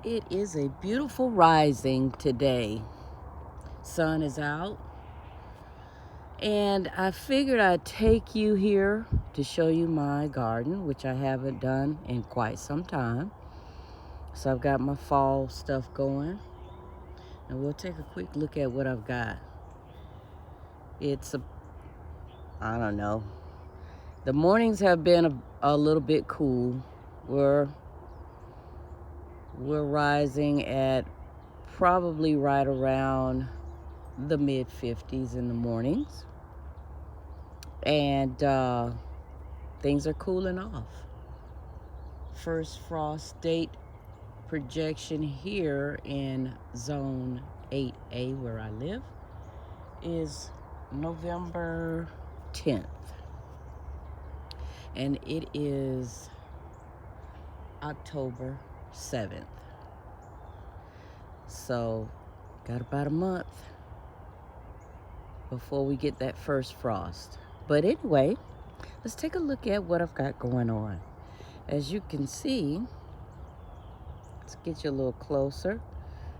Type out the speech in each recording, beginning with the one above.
It is a beautiful rising today. Sun is out. And I figured I'd take you here to show you my garden, which I haven't done in quite some time. So I've got my fall stuff going. And we'll take a quick look at what I've got. I don't know. The mornings have been a little bit cool. We're rising at probably right around the mid-50s in the mornings. And things are cooling off. First frost date projection here in zone 8A where I live is November 10th. And it is October 7th. So, got about a month before we get that first frost. But anyway, let's take a look at what I've got going on. As you can see, let's get you a little closer.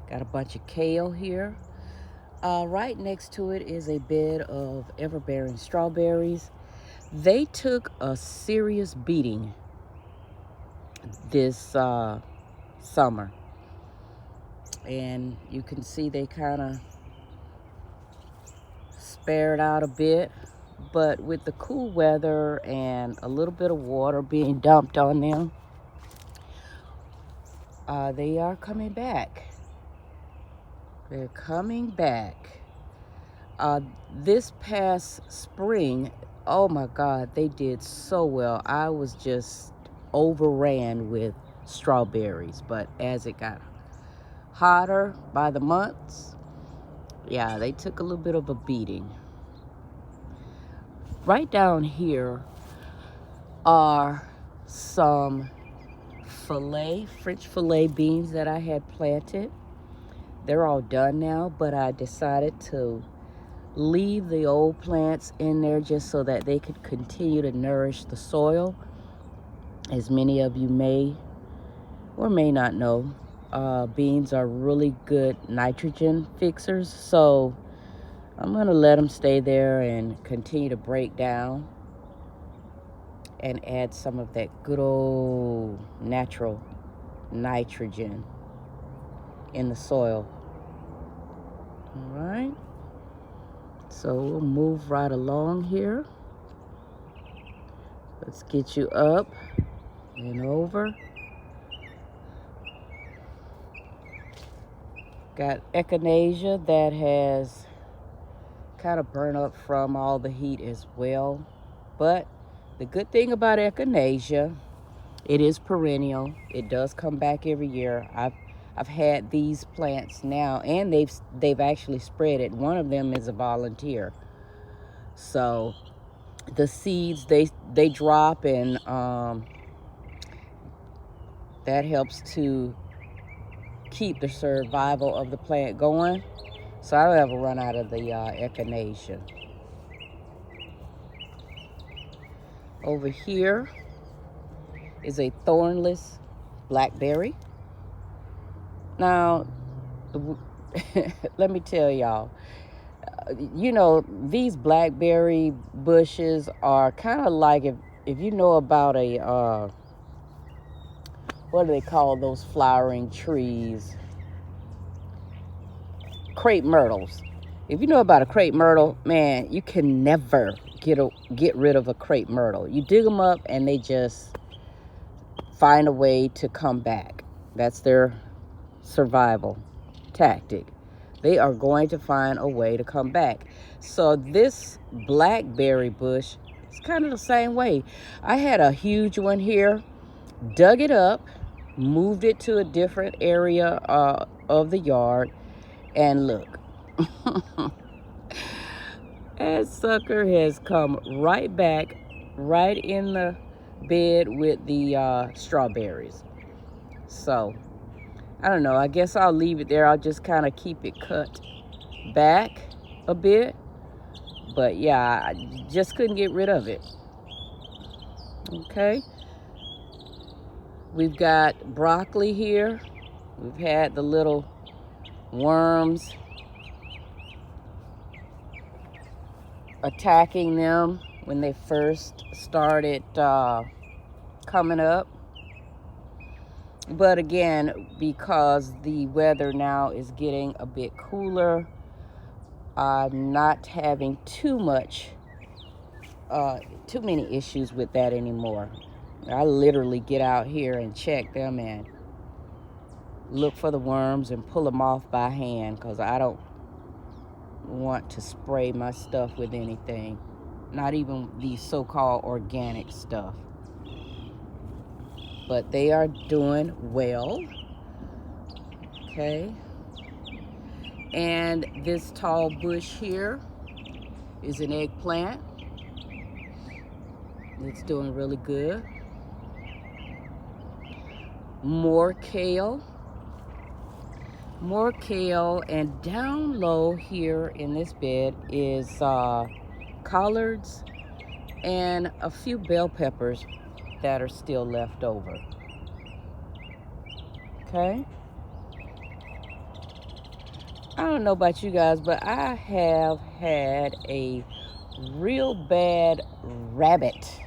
Got a bunch of kale here. Right next to it is a bed of ever-bearing strawberries. They took a serious beating this summer. And you can see they kind of spared out a bit. But with the cool weather and a little bit of water being dumped on them, they are coming back. They're coming back. This past spring, oh my God, they did so well. I was just overran with strawberries. But as it got hotter by the months, yeah, they took a little bit of a beating. Right down here are some French filet beans that I had planted. They're all done now, but I decided to leave the old plants in there just so that they could continue to nourish the soil. As many of you may or may not know, beans are really good nitrogen fixers, so I'm gonna let them stay there and continue to break down and add some of that good old natural nitrogen in the soil. All right, so we'll move right along here. Let's get you up and over. Got Echinacea that has kind of burn up from all the heat as well. But the good thing about Echinacea, it is perennial. It does come back every year. I've had these plants now, and they've actually spread it. One of them is a volunteer. So the seeds they drop, and that helps to keep the survival of the plant going. So I don't ever run out of the Echinacea. Over here is a thornless Blackberry. Now, let me tell y'all, you know, these Blackberry bushes are kind of like, if you know about a, what do they call those flowering trees? Crepe myrtles. If you know about a crepe myrtle, man, you can never get rid of a crepe myrtle. You dig them up and they just find a way to come back. That's their survival tactic. They are going to find a way to come back. So this Blackberry bush is kind of the same way. I had a huge one here, dug it up, moved it to a different area of the yard, and look, that sucker has come right back, right in the bed with the strawberries. So, I don't know. I guess I'll leave it there. I'll just kind of keep it cut back a bit. But yeah, I just couldn't get rid of it. Okay. We've got broccoli here. We've had the little worms attacking them when they first started coming up. But again, because the weather now is getting a bit cooler, I'm not having too many issues with that anymore. I literally get out here and check them and look for the worms and pull them off by hand, because I don't want to spray my stuff with anything, not even the so-called organic stuff. But they are doing well. Okay. And this tall bush here is an eggplant. It's doing really good. More kale. More kale. And down low here in this bed is collards and a few bell peppers that are still left over. Okay. I don't know about you guys, but I have had a real bad rabbit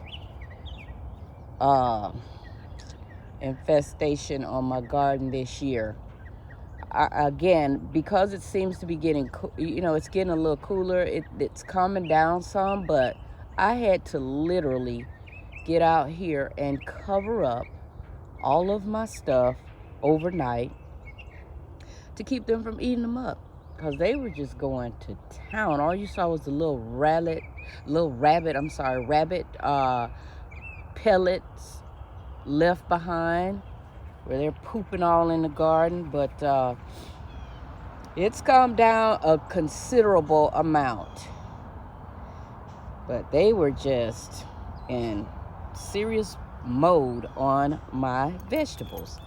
infestation on my garden this year. Again, because it seems to be getting, it's getting a little cooler. It's calming down some, but I had to literally get out here and cover up all of my stuff overnight to keep them from eating them up, because they were just going to town. All you saw was the rabbit pellets left behind where they're pooping all in the garden. But it's calmed down a considerable amount, but they were just in serious mode on my vegetables.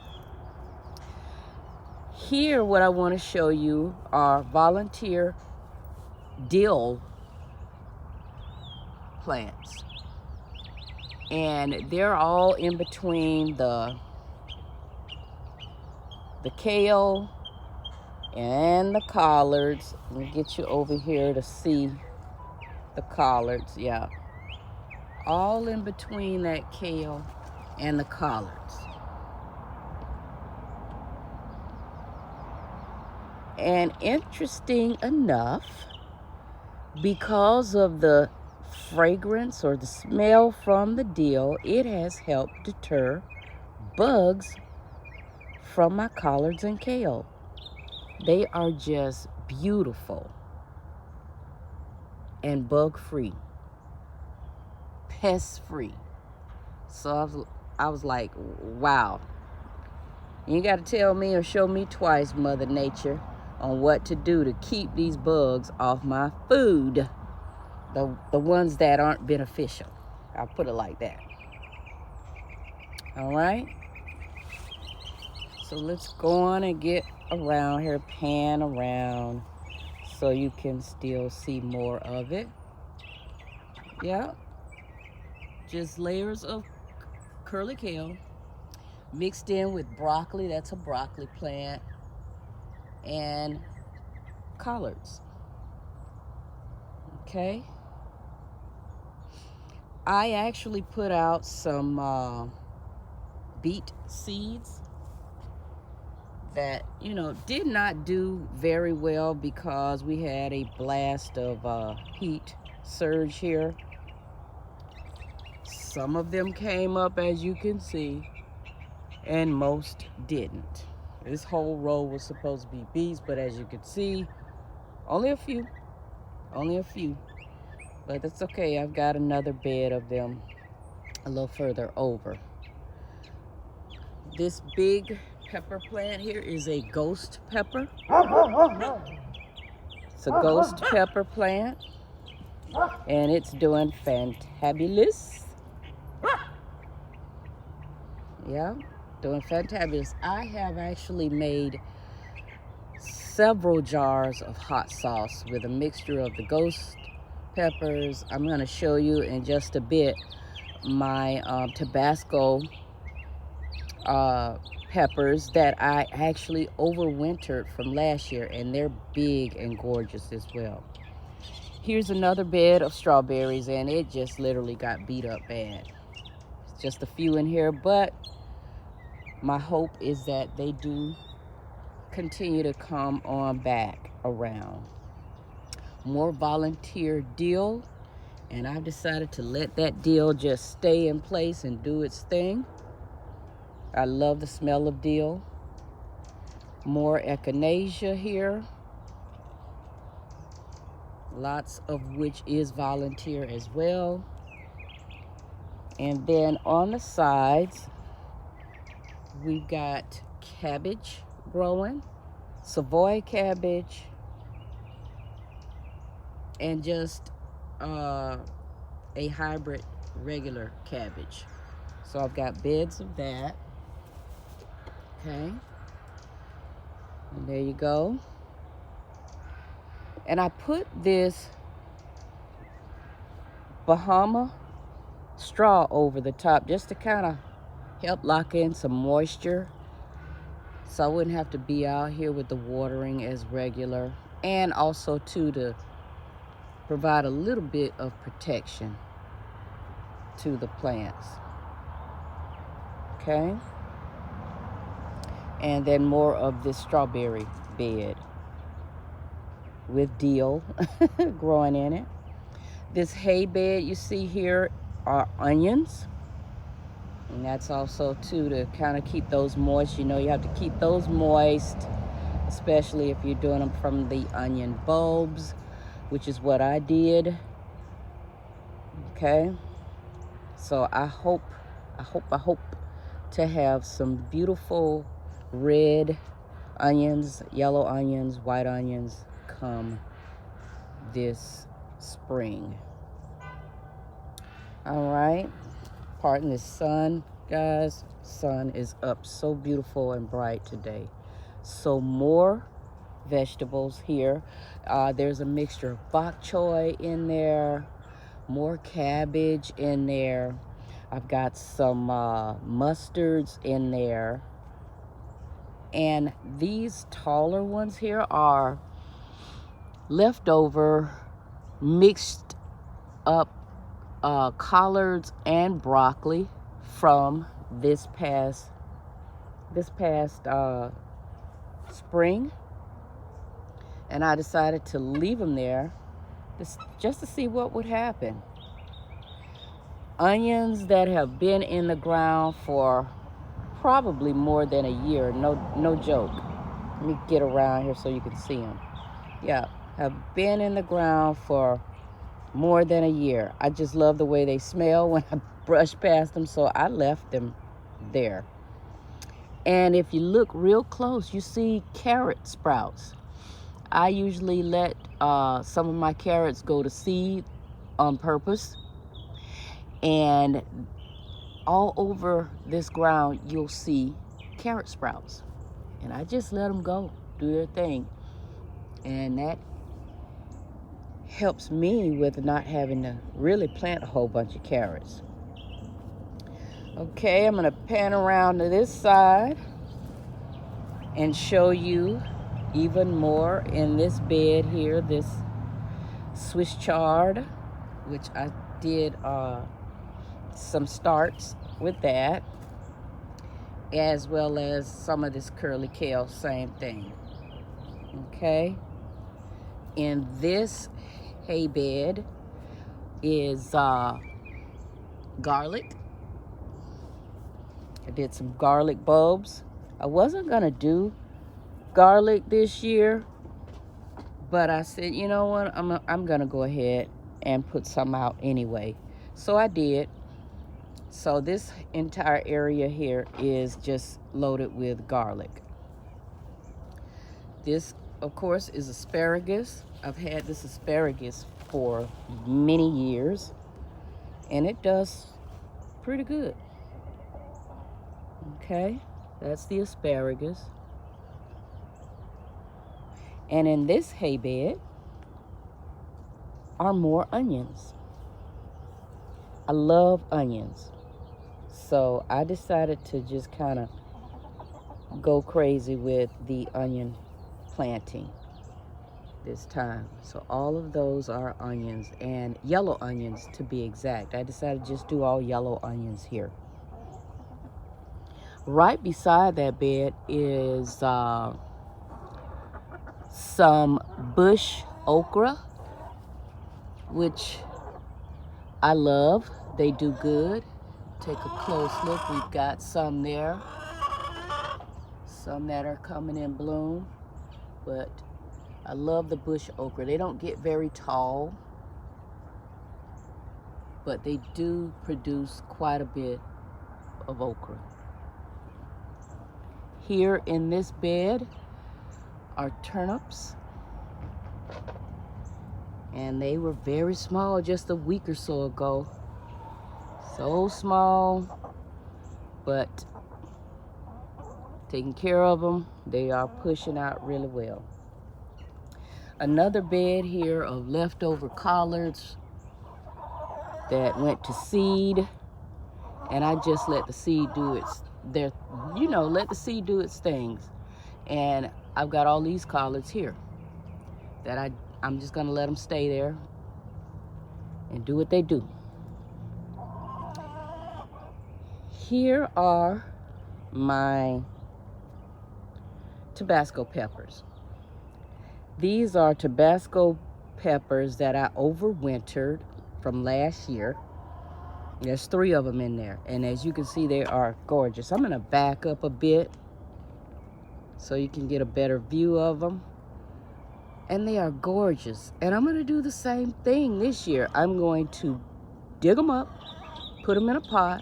Here, what I want to show you are volunteer dill plants, and they're all in between the kale and the collards. Let me get you over here to see the collards. Yeah, all in between that kale and the collards. And interesting enough, because of the fragrance or the smell from the dill, it has helped deter bugs from my collards and kale. They are just beautiful and bug-free, pest-free. So I was like, wow. You got to tell me or show me twice, Mother Nature, on what to do to keep these bugs off my food. The ones that aren't beneficial. I'll put it like that. All right. So let's go on and get around here, pan around, so you can still see more of it. Yeah. Just layers of curly kale mixed in with broccoli. That's a broccoli plant. And collards. Okay. I actually put out some beet seeds that, did not do very well because we had a blast of heat surge here. Some of them came up, as you can see, and most didn't. This whole row was supposed to be beets, but as you can see, only a few. But that's okay. I've got another bed of them a little further over. This big pepper plant here is a ghost pepper. It's a ghost pepper plant, and it's doing fantabulous. Yeah. Doing fantabulous. I have actually made several jars of hot sauce with a mixture of the ghost peppers. I'm going to show you in just a bit my Tabasco peppers that I actually overwintered from last year, and they're big and gorgeous as well. Here's another bed of strawberries, and it just literally got beat up bad. It's just a few in here, but my hope is that they do continue to come on back around. More volunteer dill, and I've decided to let that dill just stay in place and do its thing. I love the smell of dill. More Echinacea here, lots of which is volunteer as well. And then on the sides, we've got cabbage growing, Savoy cabbage, and just a hybrid regular cabbage. So I've got beds of that. Okay. And there you go. And I put this Bahama straw over the top just to kind of help lock in some moisture, so I wouldn't have to be out here with the watering as regular, and also too to provide a little bit of protection to the plants. Okay. And then more of this strawberry bed with dill growing in it. This hay bed you see here are onions, and that's also too to kind of keep those moist. You know, you have to keep those moist, especially if you're doing them from the onion bulbs, which is what I did. Okay, so I hope to have some beautiful red onions, yellow onions, white onions come this spring. All right, pardon the sun, guys. Sun is up so beautiful and bright today. So more vegetables here. There's a mixture of bok choy in there, more cabbage in there. I've got some mustards in there. And these taller ones here are leftover mixed up collards and broccoli from this past spring, and I decided to leave them there just to see what would happen. Onions that have been in the ground for probably more than a year, no joke. Let me get around here so you can see them. Yeah, have been in the ground for more than a year. I just love the way they smell when I brush past them, so I left them there. And if you look real close, you see carrot sprouts. I usually let some of my carrots go to seed on purpose, and all over this ground you'll see carrot sprouts, and I just let them go do their thing, and that helps me with not having to really plant a whole bunch of carrots. Okay, I'm gonna pan around to this side and show you even more in this bed here, this Swiss chard, which I did some starts with that, as well as some of this curly kale, same thing. Okay, in this hay bed is garlic. I did some garlic bulbs. I wasn't gonna do garlic this year, but I said, you know what, I'm gonna go ahead and put some out anyway. So I did. So this entire area here is just loaded with garlic. This, of course, is asparagus. I've had this asparagus for many years, and it does pretty good. Okay, that's the asparagus. And in this hay bed are more onions. I love onions. So I decided to just kind of go crazy with the onion planting this time. So all of those are onions, and yellow onions to be exact. I decided to just do all yellow onions here. Right beside that bed is some bush okra, which I love. They do good. Take a close look. We've got some there, some that are coming in bloom, but I love the bush okra. They don't get very tall, but they do produce quite a bit of okra. Here in this bed are turnips, and they were very small just a week or so ago. So small, but taking care of them, they are pushing out really well. Another bed here of leftover collards that went to seed, and I just let the seed do let the seed do its things. And I've got all these collards here that I'm just gonna let them stay there and do what they do. Here are my Tabasco peppers. These are Tabasco peppers that I overwintered from last year. There's 3 of them in there, and as you can see, they are gorgeous. I'm gonna back up a bit so you can get a better view of them. And they are gorgeous. And I'm gonna do the same thing this year. I'm going to dig them up, put them in a pot,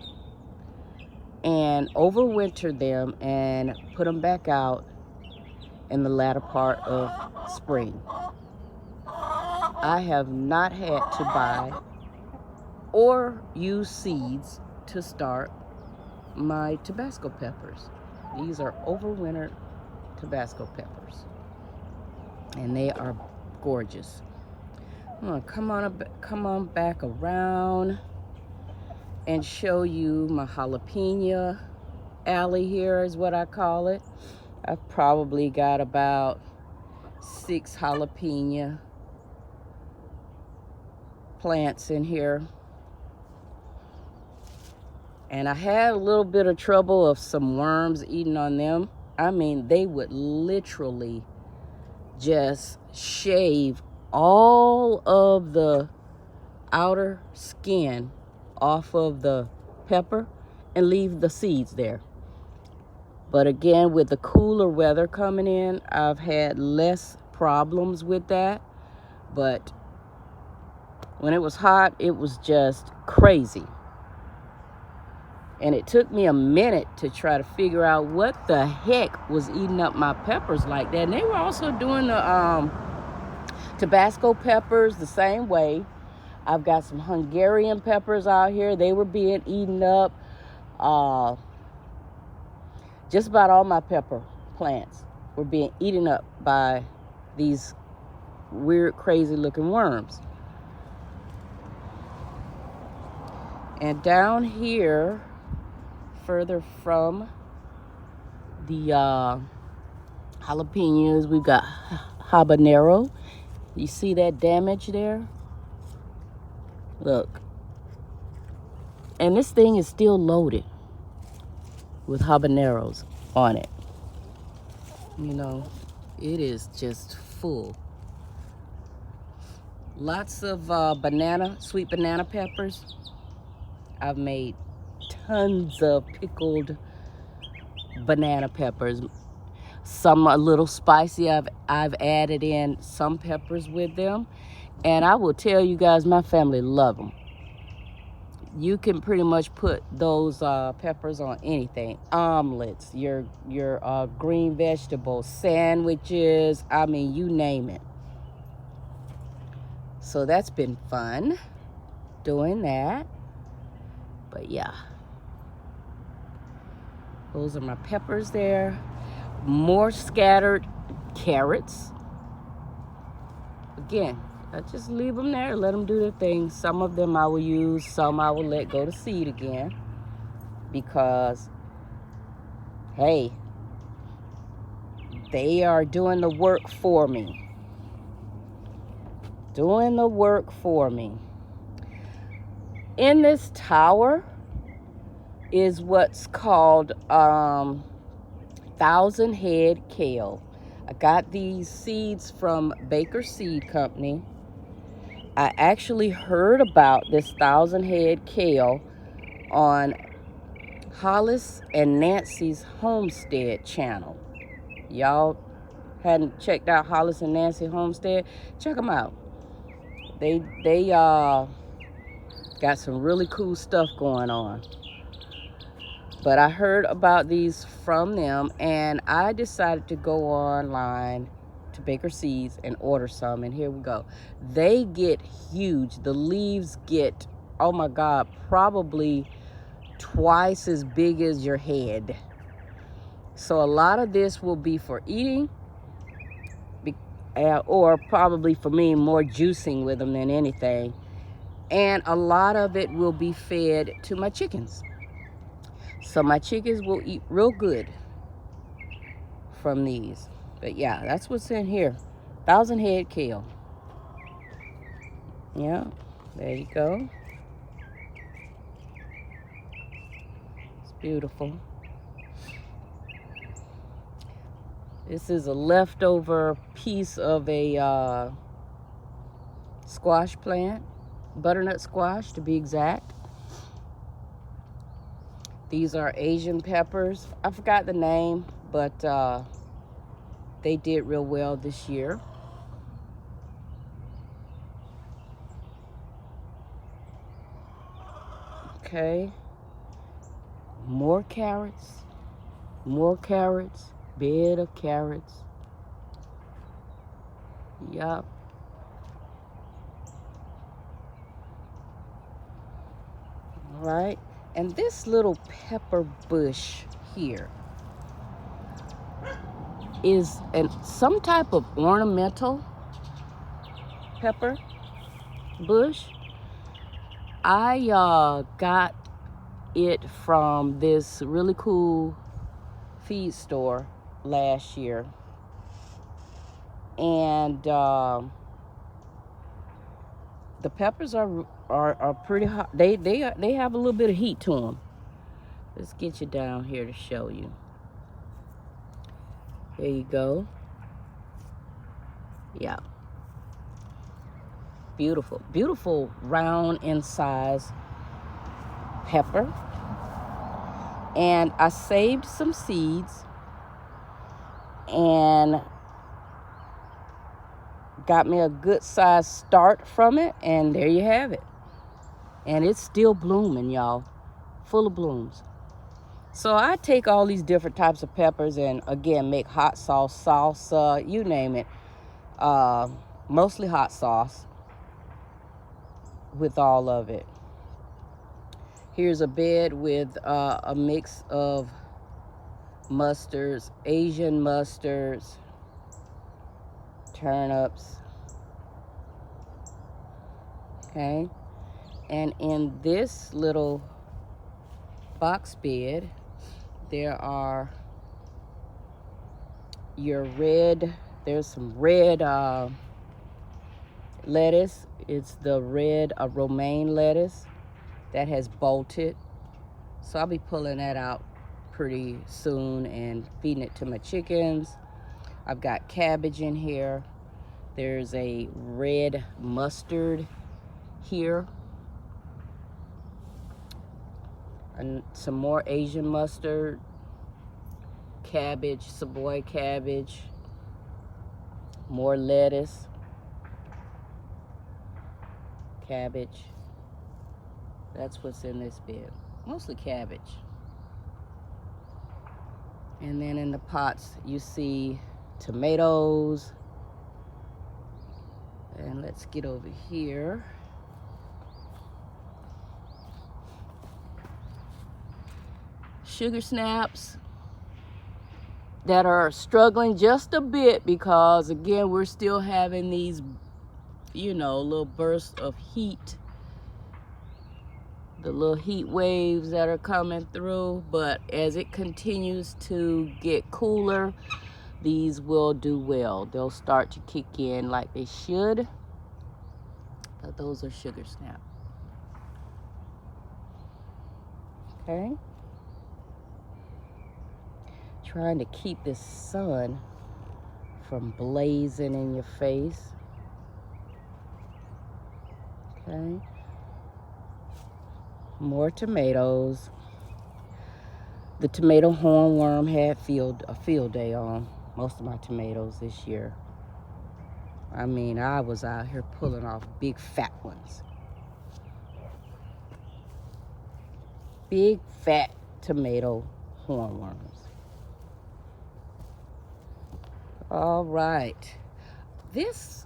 and overwinter them and put them back out in the latter part of spring. I have not had to buy or use seeds to start my Tabasco peppers. These are overwintered Tabasco peppers, and they are gorgeous. I'm gonna come on back around and show you my jalapeno alley. Here is what I call it. I've probably got about 6 jalapeno plants in here. And I had a little bit of trouble of some worms eating on them. I mean, they would literally just shave all of the outer skin off of the pepper and leave the seeds there. But again, with the cooler weather coming in, I've had less problems with that. But when it was hot, it was just crazy. And it took me a minute to try to figure out what the heck was eating up my peppers like that. And they were also doing the Tabasco peppers the same way. I've got some Hungarian peppers out here. They were being eaten up. Just about all my pepper plants were being eaten up by these weird, crazy looking worms. And down here, further from the jalapenos, we've got habanero. You see that damage there? Look. And this thing is still loaded with habaneros on it. You know, it is just full. Lots of sweet banana peppers. I've made tons of pickled banana peppers. Some a little spicy. I've added in some peppers with them, and I will tell you guys, my family love them. You can pretty much put those peppers on anything. Omelets, your green vegetables, sandwiches. I mean, you name it. So that's been fun doing that. But yeah, those are my peppers there. More scattered carrots. Again, I just leave them there, let them do their thing. Some of them I will use, some I will let go to seed again. because, hey, they are doing the work for me. Doing the work for me. In this tower is what's called 1,000 head kale. I got these seeds from Baker Seed Company. I actually heard about this 1,000 head kale on Hollis and Nancy's Homestead channel. Y'all hadn't checked out Hollis and Nancy Homestead? Check them out. They got some really cool stuff going on. But I heard about these from them, and I decided to go online to Baker Seeds and order some, and here we go. They get huge. The leaves get, oh my God, probably twice as big as your head. So a lot of this will be for eating, or probably for me, more juicing with them than anything. And a lot of it will be fed to my chickens. So my chickens will eat real good from these. But yeah, that's what's in here. 1,000 head kale. Yeah, there you go. It's beautiful. This is a leftover piece of a squash plant. Butternut squash, to be exact. These are Asian peppers. I forgot the name, but they did real well this year. Okay. More carrots. More carrots. Bed of carrots. Yup. All right. And this little pepper bush here is some type of ornamental pepper bush. I got it from this really cool feed store last year, and the peppers are pretty hot. They have a little bit of heat to them. Let's get you down here to show you. There you go. Yeah. Beautiful, beautiful round in size pepper. And I saved some seeds and got me a good size start from it, and there you have it. And it's still blooming, y'all, full of blooms. So I take all these different types of peppers and again make hot sauce, salsa, you name it. Mostly hot sauce with all of it. Here's a bed with a mix of mustards, Asian mustards, turnips. Okay. And in this little box bed, there are your red, there's some red lettuce. It's the red romaine lettuce that has bolted. So I'll be pulling that out pretty soon and feeding it to my chickens. I've got cabbage in here. There's a red mustard here. And some more Asian mustard, cabbage, Savoy cabbage, more lettuce, cabbage. That's what's in this bed, mostly cabbage. And then in the pots you see tomatoes. And let's get over here. Sugar snaps that are struggling just a bit because again we're still having these, you know, little bursts of heat the little heat waves that are coming through, but as it continues to get cooler, these will do well. They'll start to kick in like they should. But those are sugar snap. Okay. Trying to keep this sun from blazing in your face. Okay. More tomatoes. The tomato hornworm had a field day on most of my tomatoes this year. I mean, I was out here pulling off big fat ones. Big fat tomato hornworms. All right. This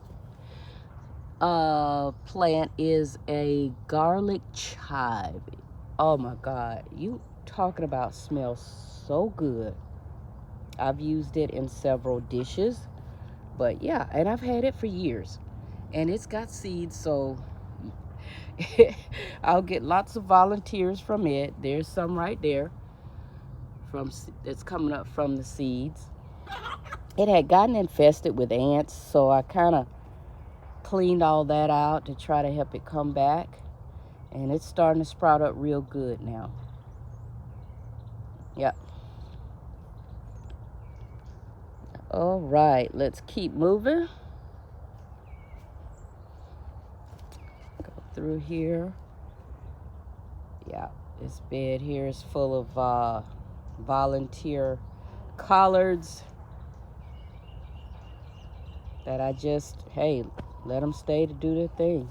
plant is a garlic chive. Oh my God, you talking about smells so good. I've used it in several dishes, but yeah, and I've had it for years, and it's got seeds, so I'll get lots of volunteers from it. There's some right there that's coming up from the seeds. It had gotten infested with ants, so I kind of cleaned all that out to try to help it come back, and it's starting to sprout up real good now. Yep. All right, let's keep moving. Go through here. Yeah, this bed here is full of volunteer collards that I just, hey, let them stay to do their thing.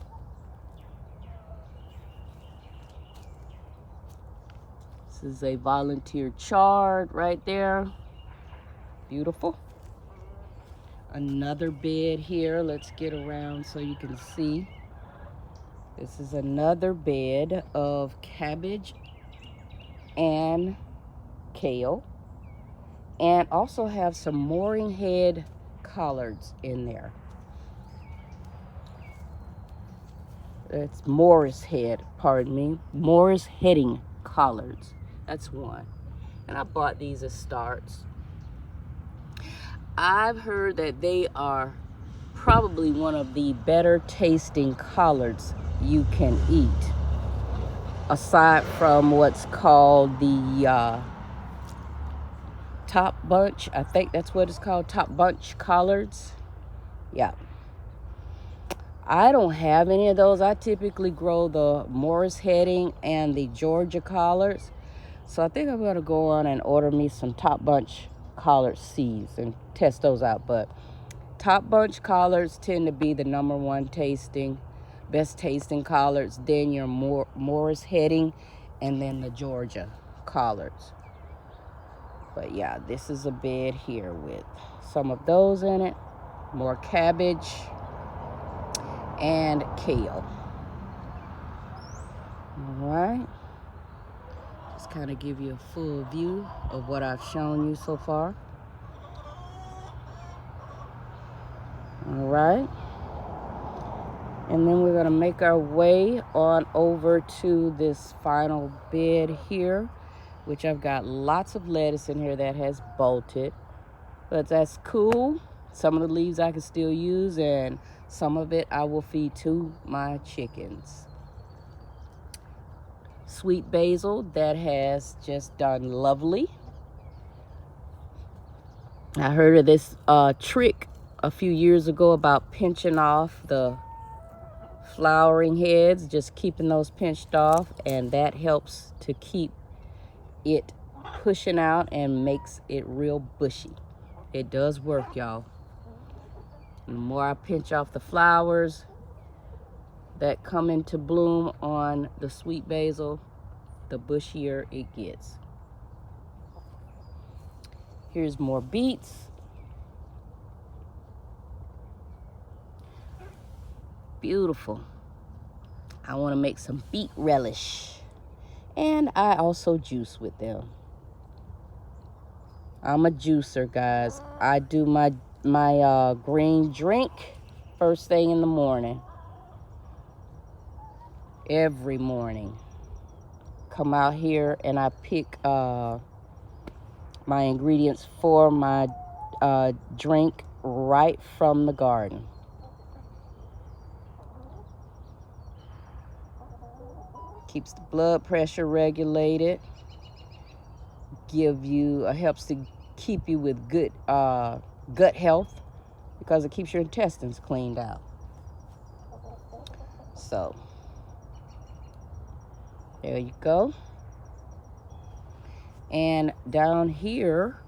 This is a volunteer chard right there. Beautiful. Another bed here. Let's get around so you can see. This is another bed of cabbage and kale. And also have some mooring head collards in there. It's Morris head, pardon me. Morris heading collards. That's one. And I bought these as starts. I've heard that they are probably one of the better tasting collards you can eat. Aside from what's called the top bunch. I think that's what it's called, top bunch collards. Yeah. I don't have any of those. I typically grow the Morris heading and the Georgia collards. So I think I'm going to go on and order me some top bunch collard seeds and test those out. But top bunch collards tend to be the #1 tasting, best tasting collards. Then your Morris heading, and then the Georgia collards. But yeah, this is a bed here with some of those in it. More cabbage and kale. All right. Just kind of give you a full view of what I've shown you so far. All right. And then we're going to make our way on over to this final bed here, which I've got lots of lettuce in here that has bolted. But that's cool. Some of the leaves I can still use, and some of it I will feed to my chickens. Sweet basil that has just done lovely. I heard of this trick a few years ago about pinching off the flowering heads, just keeping those pinched off, and that helps to keep it pushing out and makes it real bushy. It does work, y'all. The more I pinch off the flowers that come into bloom on the sweet basil, the bushier it gets. Here's more beets. Beautiful. I want to make some beet relish. And I also juice with them. I'm a juicer, guys. I do my green drink first thing in the morning. Every morning. come out here and I pick my ingredients for my drink right from the garden. Keeps the blood pressure regulated. Helps to keep you with good gut health because it keeps your intestines cleaned out. So there you go. And down here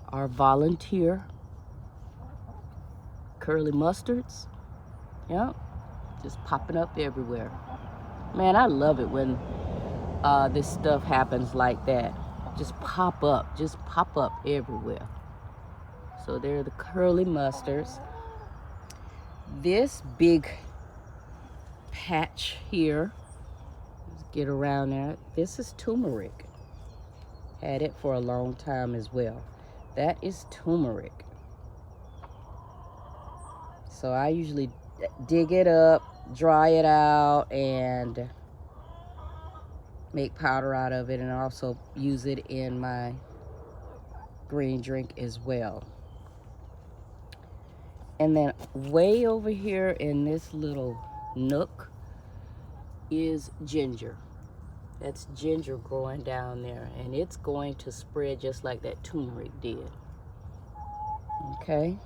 are volunteer curly mustards. Yep, just popping up everywhere. Man, I love it when this stuff happens like that. Just pop up everywhere. So they're the curly mustards. This big patch here, let's get around there. This is turmeric. Had it for a long time as well. That is turmeric. So I usually dig it up, dry it out, and make powder out of it, and also use it in my green drink as well. And then way over here in this little nook is ginger. That's ginger growing down there, and it's going to spread just like that turmeric did. Okay.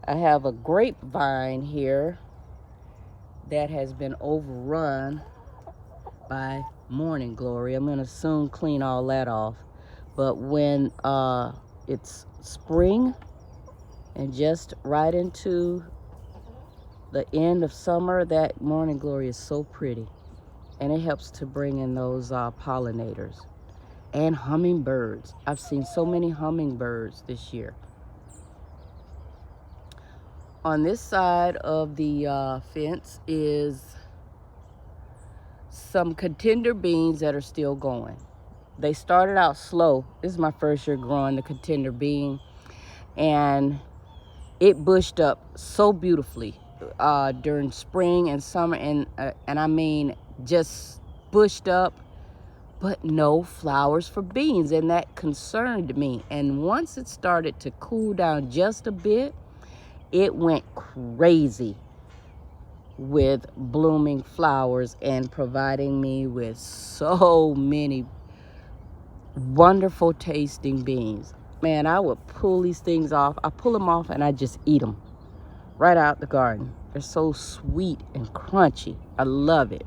I have a grapevine here that has been overrun by morning glory. I'm gonna soon clean all that off. But when it's spring and just right into the end of summer, that morning glory is so pretty. And it helps to bring in those pollinators and hummingbirds. I've seen so many hummingbirds this year. On this side of the fence is some Contender beans that are still going. They started out slow. This is my first year growing the Contender bean, and it bushed up so beautifully during spring and summer, and I mean just bushed up, but no flowers for beans, and that concerned me. And once it started to cool down just a bit, it went crazy with blooming flowers and providing me with so many wonderful tasting beans. Man, I would pull these things off. I pull them off and I just eat them right out the garden. They're so sweet and crunchy. I love it.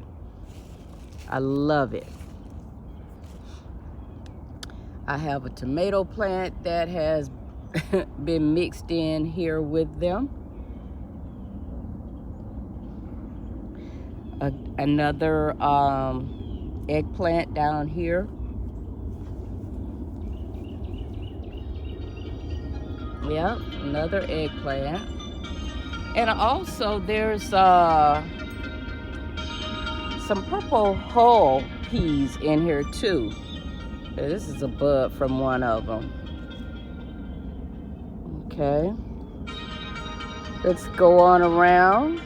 I love it. I have a tomato plant that has been mixed in here with them. Another eggplant down here. Yep, another eggplant. And also there's some purple hull peas in here too. This is a bud from one of them. Okay, let's go on around.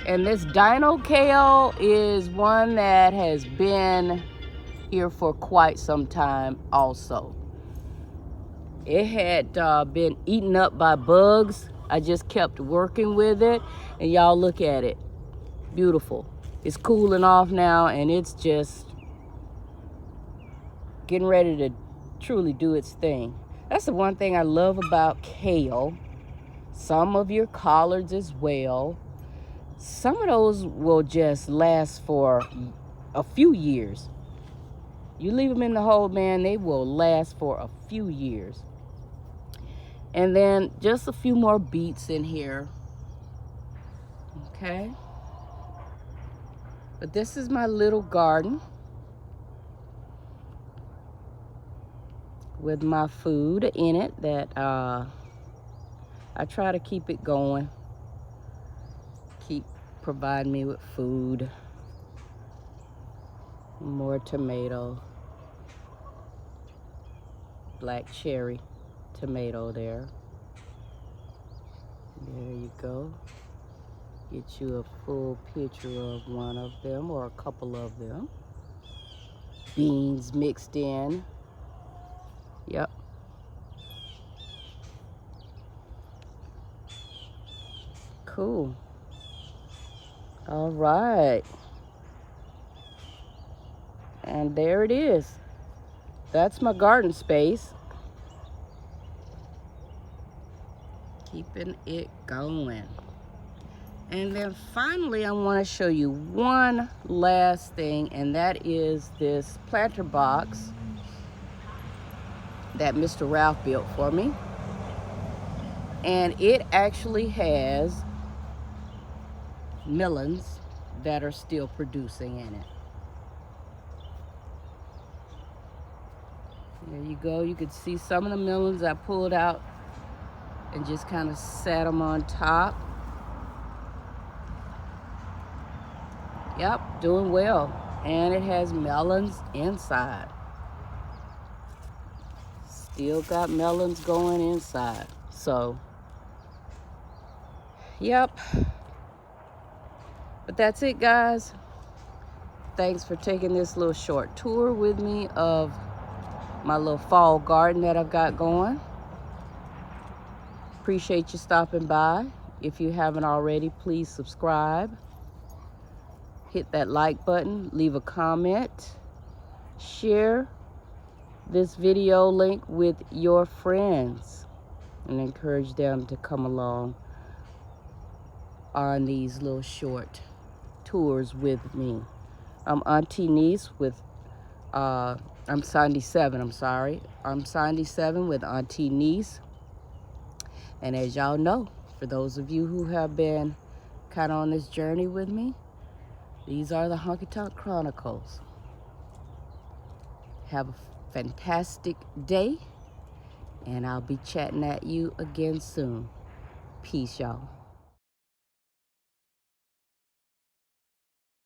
And this Dino Kale is one that has been here for quite some time also. It had been eaten up by bugs. I just kept working with it, and y'all look at it. Beautiful. It's cooling off now, and it's just getting ready to truly do its thing. That's the one thing I love about kale. Some of your collards as well. Some of those will just last for a few years. You leave them in the hole, man, they will last for a few years. And then just a few more beets in here. Okay. But this is my little garden with my food in it that I try to keep it going. Keep providing me with food. More tomato. Black cherry tomato there. There you go. Get you a full picture of one of them or a couple of them. Beans mixed in. Yep. Cool. All right. And there it is. That's my garden space. Keeping it going. And then finally, I want to show you one last thing, and that is this planter box that Mr. Ralph built for me. And it actually has melons that are still producing in it. There you go. You can see some of the melons I pulled out and just kind of set them on top. Yep, doing well. And it has melons inside. Still got melons going inside. So, yep. But that's it, guys. Thanks for taking this little short tour with me of my little fall garden that I've got going. Appreciate you stopping by. If you haven't already, please subscribe. Hit that like button, leave a comment, share this video link with your friends, and encourage them to come along on these little short tours with me. I'm AN-T-NEES with, I'm 77, I'm sorry. I'm 77 with AN-T-NEES. And as y'all know, for those of you who have been kind of on this journey with me, these are the Honky Tonk Chronicles. Have a fantastic day, and I'll be chatting at you again soon. Peace, y'all.